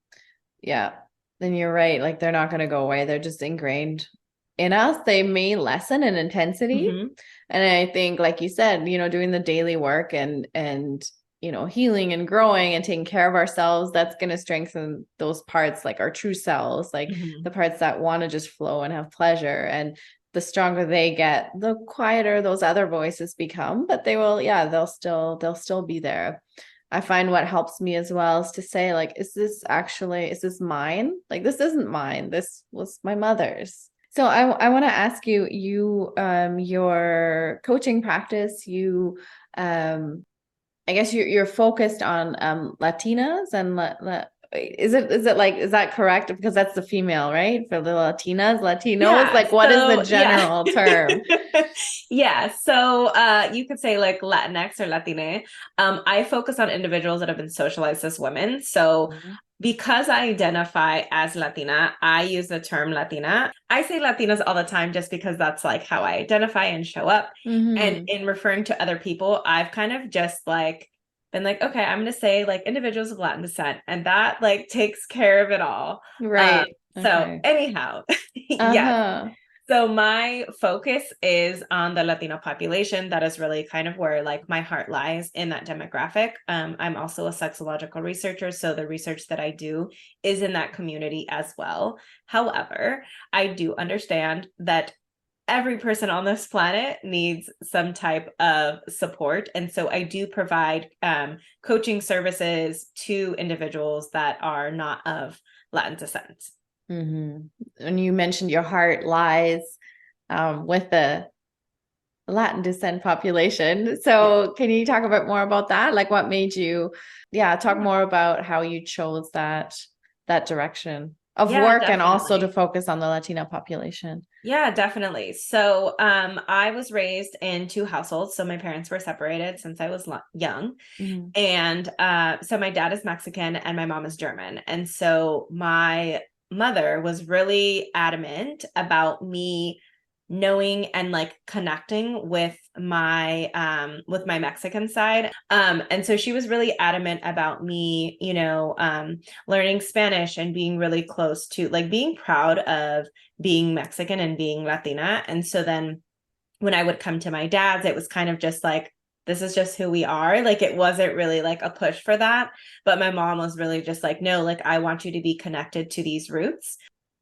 Yeah. Then you're right. Like they're not going to go away. They're just ingrained in us. They may lessen in intensity. Mm-hmm. And I think, like you said, doing the daily work and healing and growing and taking care of ourselves, that's going to strengthen those parts, like our true selves, like Mm-hmm. the parts that want to just flow and have pleasure. And the stronger they get, the quieter those other voices become, but they will, yeah, they'll still be there. I find what helps me as well is to say, like, is this mine? Like, this isn't mine. This was my mother's. So I want to ask you, your coaching practice, I guess you're focused on Latinas and is that correct? Because that's the female, right? For the Latinas, Latinos, Yeah. like what is the So yeah. general term? Yeah. So you could say like Latinx or Latine. I focus on individuals that have been socialized as women. So because I identify as Latina, I use the term Latina. I say Latinas all the time just because that's like how I identify and show up. And Mm-hmm. in referring to other people, I've kind of just like been like, okay, I'm going to say like individuals of Latin descent, and that like takes care of it all. Um, Right. so Okay. anyhow, yes. Uh-huh. So my focus is on the Latino population. That is really kind of where like my heart lies in that demographic. I'm also a sexological researcher, so the research that I do is in that community as well. However, I do understand that every person on this planet needs some type of support. And so I do provide coaching services to individuals that are not of Latin descent. Mm-hmm. And you mentioned your heart lies with the Latin descent population. Yeah. So can you talk a bit more about that? Like what made you, talk more about how you chose that direction of Yeah, work and also to definitely. focus on the Latina population. Yeah, definitely. So, I was raised in two households. So my parents were separated since I was young. Mm-hmm. And so my dad is Mexican and my mom is German. And so my mother was really adamant about me knowing and like connecting with my Mexican side. And so she was really adamant about me, learning Spanish and being really close to like being proud of being Mexican and being Latina. And so then when I would come to my dad's, it was kind of just like, this is just who we are. Like it wasn't really like a push for that. But my mom was really just like, no, like I want you to be connected to these roots.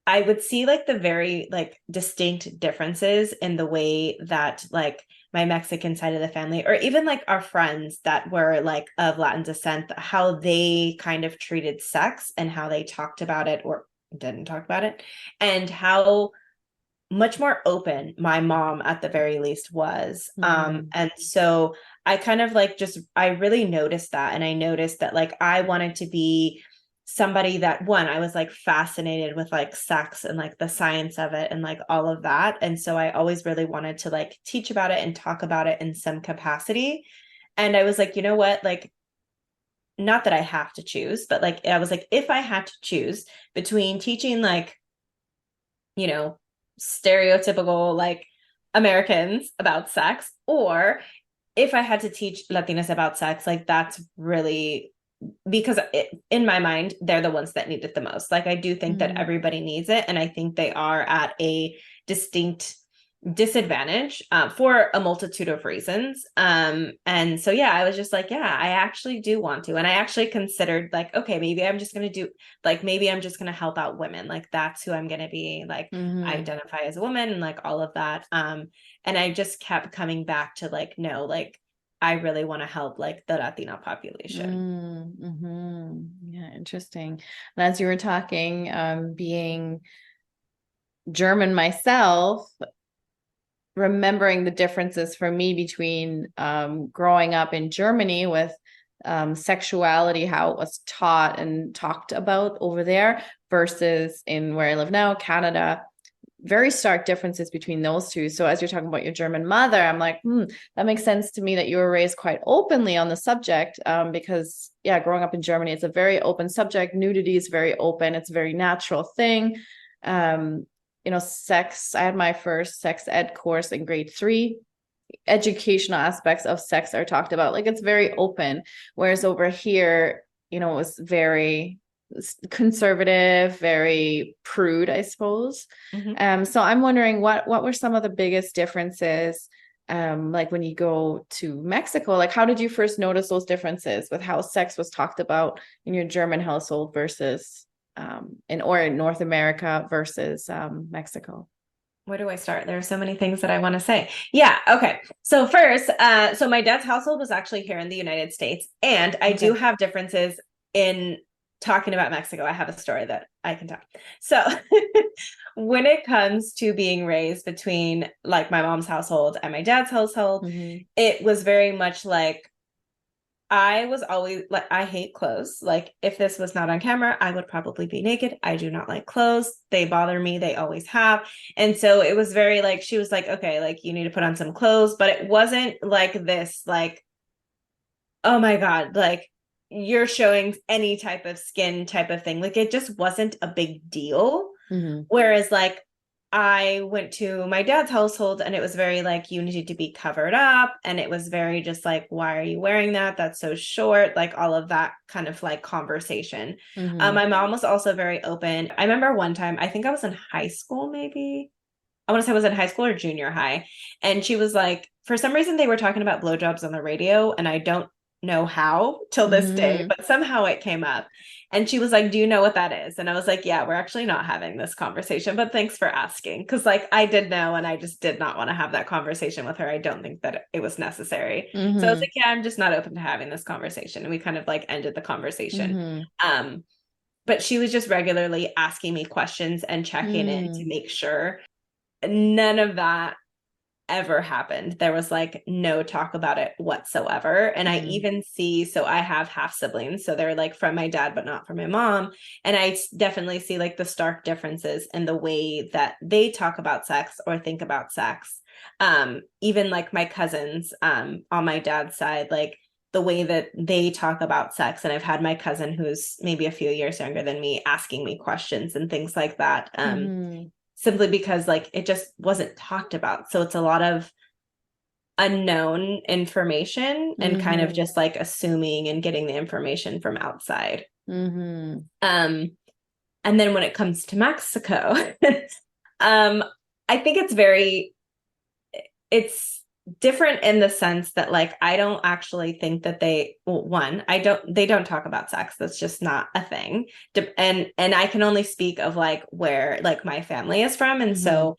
I would see like the very like distinct differences in the way that like my Mexican side of the family, or even like our friends that were like of Latin descent, how they kind of treated sex and how they talked about it or didn't talk about it, and how much more open my mom at the very least was. Mm-hmm. And so I kind of like just I really noticed that, and I noticed that like I wanted to be somebody that, one, I was like fascinated with like sex and like the science of it and like all of that. And so I always really wanted to like teach about it and talk about it in some capacity. And I was like, you know what, like, not that I have to choose, but like I was like, if I had to choose between teaching like, you know, stereotypical like Americans about sex, or if I had to teach Latinas about sex, like that's really because in my mind, they're the ones that need it the most. Like I do think that Mm-hmm. everybody needs it. And I think they are at a distinct disadvantage for a multitude of reasons. And so, yeah, I was just like, yeah, I actually do want to. And I actually considered like, okay, maybe I'm just going to do like, maybe I'm just going to help out women. Like that's who I'm going to be. Like I Mm-hmm. identify as a woman and like all of that. And I just kept coming back to like, no, like I really want to help like the Latino population. Mm-hmm. Yeah, interesting. And as you were talking, being German myself, remembering the differences for me between growing up in Germany with sexuality, how it was taught and talked about over there, versus in where I live now, Canada. Very stark differences between those two. So as you're talking about your German mother, I'm like, that makes sense to me that you were raised quite openly on the subject, because yeah, growing up in Germany, it's a very open subject. Nudity is very open. It's a very natural thing. Um, sex, I had my first sex ed course in grade 3. Educational aspects of sex are talked about. Like it's very open. Whereas over here, it was very conservative, very prude, I suppose. Mhm. So I'm wondering what were some of the biggest differences, like when you go to Mexico, like how did you first notice those differences with how sex was talked about in your German household versus in North America versus Mexico? Where do I start? There are so many things that I want to say. Yeah. Okay. So first, so my dad's household was actually here in the United States, and I do Okay. have differences in talking about Mexico. I have a story that I can tell. So when it comes to being raised between like my mom's household and my dad's household, Mm-hmm. it was very much like I was always like, I hate clothes. Like, if this was not on camera, I would probably be naked. I do not like clothes. They bother me. They always have. And so it was very like, she was like, okay, like, you need to put on some clothes. But it wasn't like this, like, oh my God, like, you're showing any type of skin type of thing. Like, it just wasn't a big deal. Mm-hmm. Whereas, like, I went to my dad's household and it was very like, you needed to be covered up. And it was very just like, why are you wearing that? That's so short. Like, all of that kind of like conversation. Mm-hmm. My mom was also very open. I remember one time, I think I was in high school, maybe. I want to say I was in high school or junior high. And she was like, for some reason, they were talking about blowjobs on the radio. And I don't know how till this day, Mm-hmm. but somehow it came up. And she was like, do you know what that is? And I was like, yeah, we're actually not having this conversation, but thanks for asking. Cause like I did know, and I just did not want to have that conversation with her. I don't think that it was necessary. So I was Mm-hmm. like, yeah, I'm just not open to having this conversation. And we kind of like ended the conversation. Mm-hmm. Um, but she was just regularly asking me questions and checking in to Mm, make sure. None of that ever happened. There was like no talk about it whatsoever. And I mm, even see, so I have half siblings, so they're like from my dad, but not from my mom. And I definitely see like the stark differences in the way that they talk about sex or think about sex. Even like my cousins, on my dad's side, like the way that they talk about sex. And I've had my cousin who's maybe a few years younger than me asking me questions and things like that. mm-hmm, Simply because like it just wasn't talked about. So it's a lot of unknown information and kind of mm-hmm, just like assuming and getting the information from outside. mm-hmm, Um, and then when it comes to Mexico, um, I think it's different in the sense that like I don't actually think that they don't talk about sex. That's just not a thing. And I can only speak of like where like my family is from. And mm-hmm, so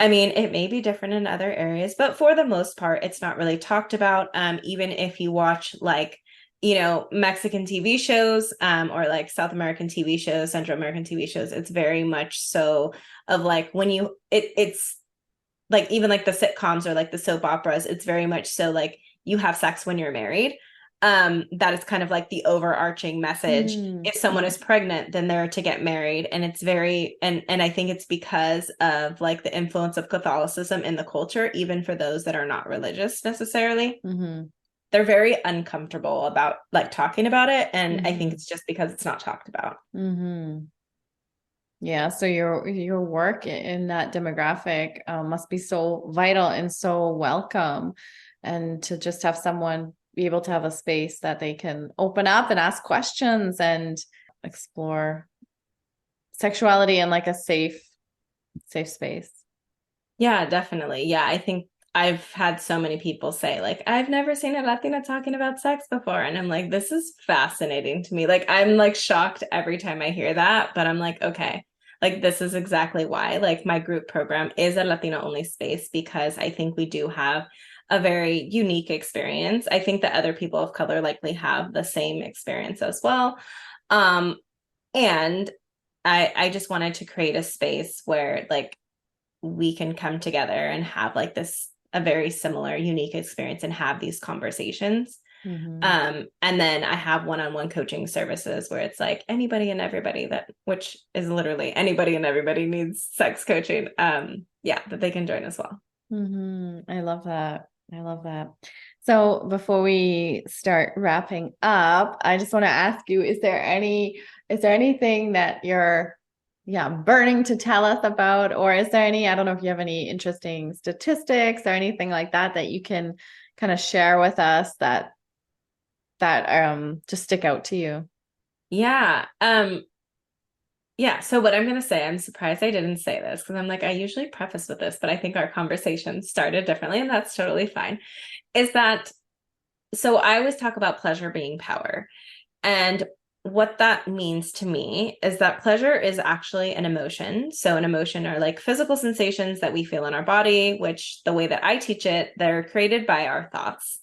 I mean, it may be different in other areas, but for the most part, it's not really talked about. Even if you watch like, Mexican TV shows, or like South American TV shows, Central American TV shows, it's very much so of like when it's like even like the sitcoms or like the soap operas, it's very much so like you have sex when you're married. That is kind of like the overarching message. If someone is pregnant, then they're to get married. And it's very and I think it's because of like the influence of Catholicism in the culture, even for those that are not religious necessarily. mm-hmm, They're very uncomfortable about like talking about it. And I think mm-hmm, it's just because it's not talked about. mm-hmm. Yeah, so your work in that demographic must be so vital and so welcome, and to just have someone be able to have a space that they can open up and ask questions and explore sexuality in like a safe space. Yeah, definitely. Yeah, I think I've had so many people say, like, I've never seen a Latina talking about sex before. And I'm like, this is fascinating to me. Like, I'm like shocked every time I hear that, but I'm like, okay, like, this is exactly why. Like, my group program is a Latina only space because I think we do have a very unique experience. I think that other people of color likely have the same experience as well. Um, and I just wanted to create a space where like we can come together and have like this a very similar unique experience and have these conversations. Mm-hmm. And then I have one-on-one coaching services where it's like anybody and everybody that which is literally anybody and everybody needs sex coaching, yeah, that they can join as well. Mm-hmm. I love that. I love that. So before we start wrapping up, I just want to ask you, is there anything that you're, yeah, burning to tell us about, or is there any, I don't know if you have any interesting statistics or anything like that that you can kind of share with us that just stick out to you? Yeah. Yeah, so what I'm going to say, I'm surprised I didn't say this because I'm like, I usually preface with this, but I think our conversation started differently, and that's totally fine. Is that so? I always talk about pleasure being power. And what that means to me is that pleasure is actually an emotion. So, an emotion are like physical sensations that we feel in our body, which the way that I teach it, they're created by our thoughts.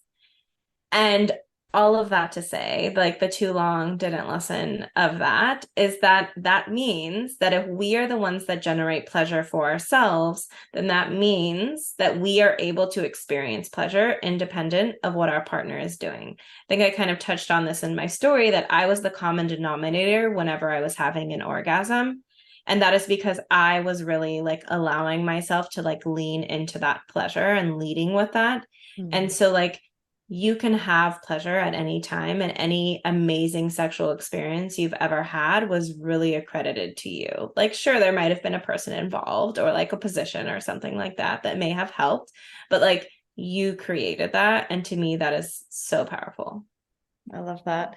And all of that to say, like the too long didn't listen of that, is that that means that if we are the ones that generate pleasure for ourselves, then that means that we are able to experience pleasure independent of what our partner is doing. I think I kind of touched on this in my story that I was the common denominator whenever I was having an orgasm. And that is because I was really like allowing myself to like lean into that pleasure and leading with that. And Mm. so, like, you can have pleasure at any time, and any amazing sexual experience you've ever had was really accredited to you. Like, sure, there might have been a person involved or like a position or something like that that may have helped, but like you created that. And to me, that is so powerful. I love that.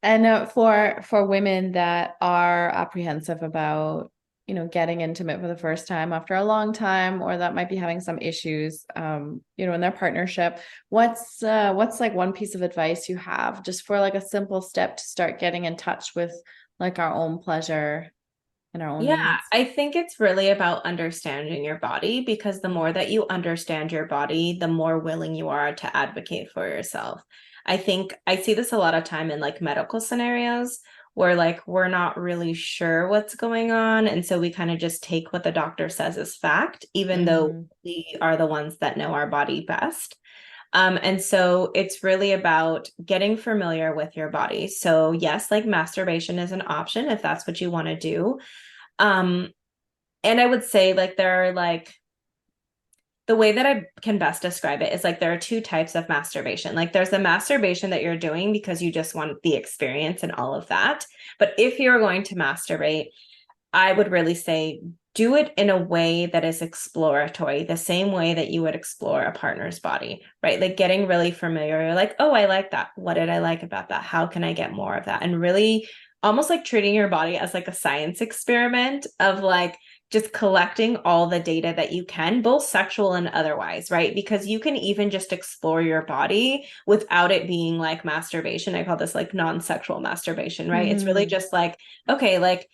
And for women that are apprehensive about, getting intimate for the first time after a long time, or that might be having some issues, in their partnership, what's like one piece of advice you have just for like a simple step to start getting in touch with like our own pleasure and our own Yeah, needs? I think it's really about understanding your body, because the more that you understand your body, the more willing you are to advocate for yourself. I think I see this a lot of time in like medical scenarios where like we're not really sure what's going on. And so we kind of just take what the doctor says as fact, even though Mm-hmm. we are the ones that know our body best. And so it's really about getting familiar with your body. So yes, like masturbation is an option if that's what you want to do. Um, and I would say like there are like the way that I can best describe it is like there are two types of masturbation. Like there's the masturbation that you're doing because you just want the experience and all of that. But if you're going to masturbate, I would really say do it in a way that is exploratory, the same way that you would explore a partner's body, right? Like getting really familiar. You're like, oh, I like that. What did I like about that? How can I get more of that? And really almost like treating your body as like a science experiment of like just collecting all the data that you can, both sexual and otherwise, right? Because you can even just explore your body without it being like masturbation. I call this like non-sexual masturbation, right? It's really Mm-hmm. just like, okay, like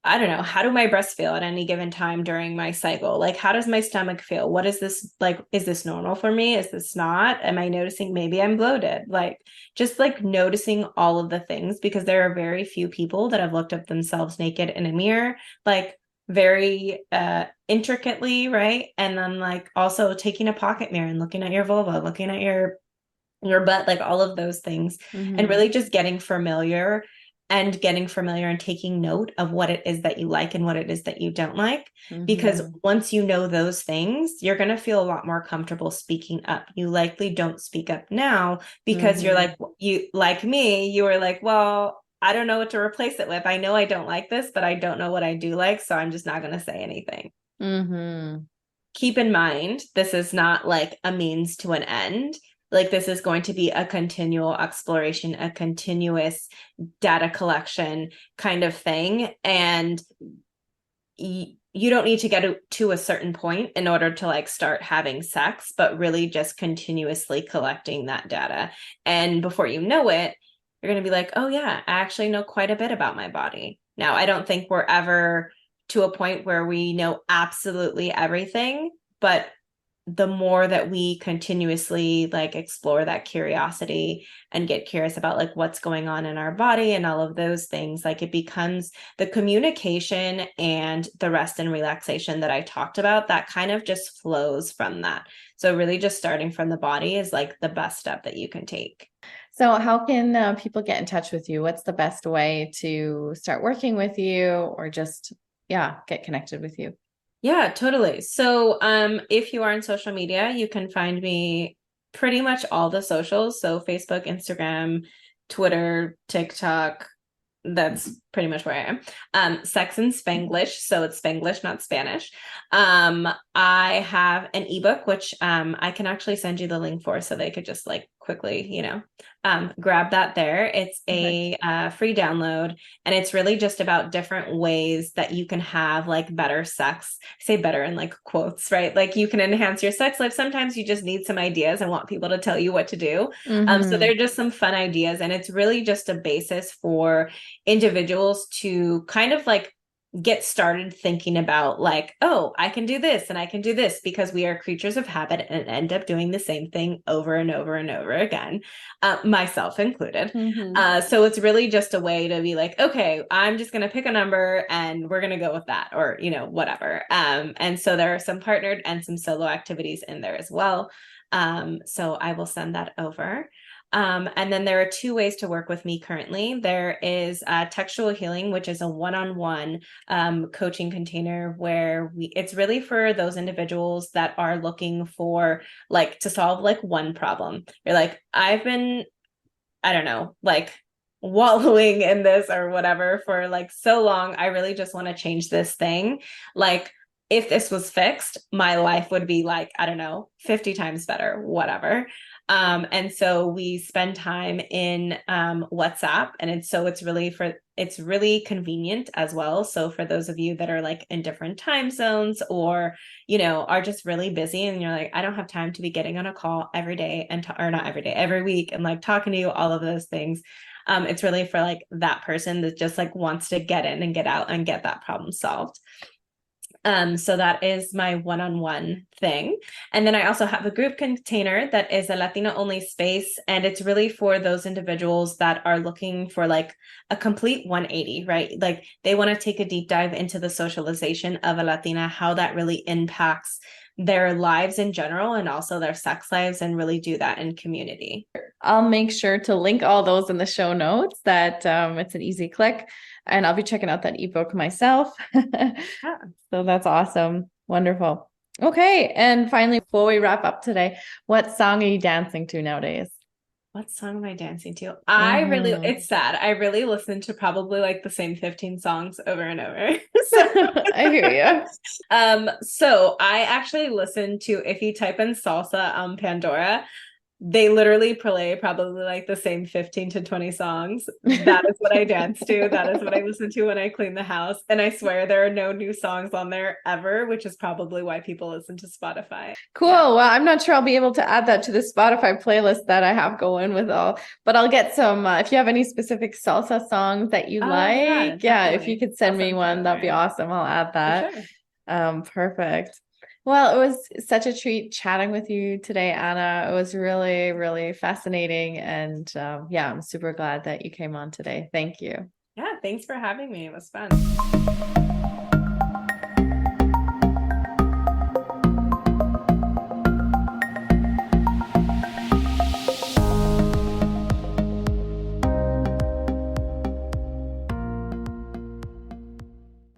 I don't know, how do my breasts feel at any given time during my cycle? Like, how does my stomach feel? What is this like? Is this normal for me? Is this not? Am I noticing maybe I'm bloated? Like, just like noticing all of the things because there are very few people that have looked at themselves naked in a mirror, like very intricately, right? And then like also taking a pocket mirror and looking at your vulva, looking at your butt, like all of those things, and Mm-hmm. really just getting familiar and taking note of what it is that you like and what it is that you don't like. Because Mm-hmm. once you know those things, you're going to feel a lot more comfortable speaking up. You likely don't speak up now because you're Mm-hmm. like, you like me, you were like, well, I don't know what to replace it with. I know I don't like this, but I don't know what I do like. So I'm just not going to say anything. Mm-hmm. Keep in mind, this is not like a means to an end. Like, this is going to be a continual exploration, a continuous data collection kind of thing. And you don't need to get to a certain point in order to like start having sex, but really just continuously collecting that data. And before you know it, you're going to be like, oh, yeah, I actually know quite a bit about my body. Now, I don't think we're ever to a point where we know absolutely everything, but the more that we continuously like explore that curiosity and get curious about like what's going on in our body and all of those things, like it becomes the communication and the rest and relaxation that I talked about, that kind of just flows from that. So really just starting from the body is like the best step that you can take. So how can people get in touch with you? What's the best way to start working with you or just, yeah, get connected with you? Yeah, totally. So, if you are on social media, you can find me pretty much all the socials. So Facebook, Instagram, Twitter, TikTok. That's pretty much where I am. Sex and Spanglish. So it's Spanglish, not Spanish. I have an ebook, which I can actually send you the link for so they could just like quickly, grab that there. It's Perfect. a free download, and it's really just about different ways that you can have like better sex. I say better in like quotes, right? Like you can enhance your sex life. Sometimes you just need some ideas and want people to tell you what to do. So Mm-hmm. they're just some fun ideas, and it's really just a basis for individuals to kind of like get started thinking about like, oh, I can do this and I can do this, because we are creatures of habit and end up doing the same thing over and over and over again, myself included. Mm-hmm. So it's really just a way to be like, okay, I'm just going to pick a number and we're going to go with that, or, whatever. And so there are some partnered and some solo activities in there as well. So I will send that over. And then there are two ways to work with me currently. There is textual healing, which is a one-on-one coaching container where it's really for those individuals that are looking for like to solve like one problem. You're like, I've been, I don't know, like wallowing in this or whatever for like so long. I really just want to change this thing. Like, if this was fixed, my life would be like, I don't know, 50 times better, whatever. And so we spend time in WhatsApp, and it's really convenient as well. So for those of you that are like in different time zones, or, are just really busy and you're like, I don't have time to be getting on a call every day or not every day, every week, and like talking to you, all of those things. It's really for like that person that just like wants to get in and get out and get that problem solved. So that is my one-on-one thing. And then I also have a group container that is a Latina only space. And it's really for those individuals that are looking for like a complete 180, right? Like they want to take a deep dive into the socialization of a Latina, how that really impacts their lives in general and also their sex lives, and really do that in community. I'll make sure to link all those in the show notes, that it's an easy click, and I'll be checking out that ebook myself. Yeah. So that's awesome. Wonderful. Okay. And finally, before we wrap up today, what song are you dancing to nowadays? What song am I dancing to? Mhm. It's sad. I really listen to probably like the same 15 songs over and over. So, I hear you. so I actually listen to, if you type in salsa on Pandora, they literally play probably like the same 15 to 20 songs. That is what I dance to. That is what I listen to when I clean the house. And I swear there are no new songs on there ever, which is probably why people listen to Spotify. Cool. Yeah. Well, I'm not sure I'll be able to add that to the Spotify playlist that I have going with all, but I'll get some, if you have any specific salsa songs that you Oh yeah, like, yeah, if you definitely. could I'll send me send some one, that'd be over. awesome. I'll add For that. sure. Perfect. Well, it was such a treat chatting with you today, Anna. It was really, really fascinating. And yeah, I'm super glad that you came on today. Thank you. Yeah, thanks for having me. It was fun.